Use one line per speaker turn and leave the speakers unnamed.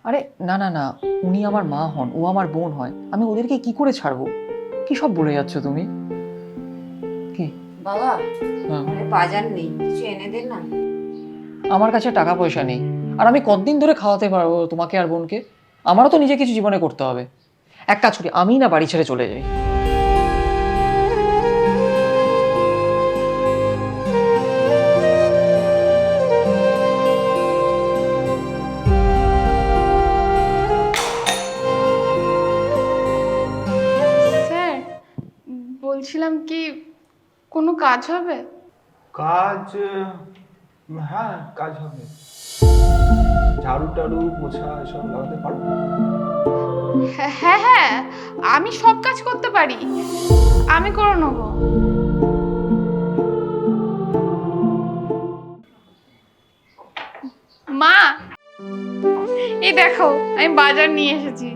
আরে না না না, উনি আমার মা হন, ও আমার বোন হয়, আমি ওদেরকে কি করে ছাড়বো? কি সব বলে যাচ্ছ তুমি? কি?
বাবা,
হ্যাঁ।
ঘরে বাজার নেই, কিছু এনে দে না।
আমার কাছে টাকা পয়সা নেই, আর আমি কতদিন ধরে খাওয়াতে পারবো তোমাকে আর বোনকে? আমারও তো নিজে কিছু জীবনে করতে হবে। এক কাজ করি, আমি না বাড়ি ছেড়ে চলে যাই।
স্যার, বলছিলাম কি কোনো কাজ হবে?
কাজ, হ্যাঁ কাজ হবে। ঝাড়ু টাড়ু মোছা এসব লাগাতে পারো?
হ্যাঁ হ্যাঁ হ্যাঁ, আমি সব কাজ করতে পারি, আমি করে নেব। মা, এই দেখো আমি বাজার নিয়ে এসেছি।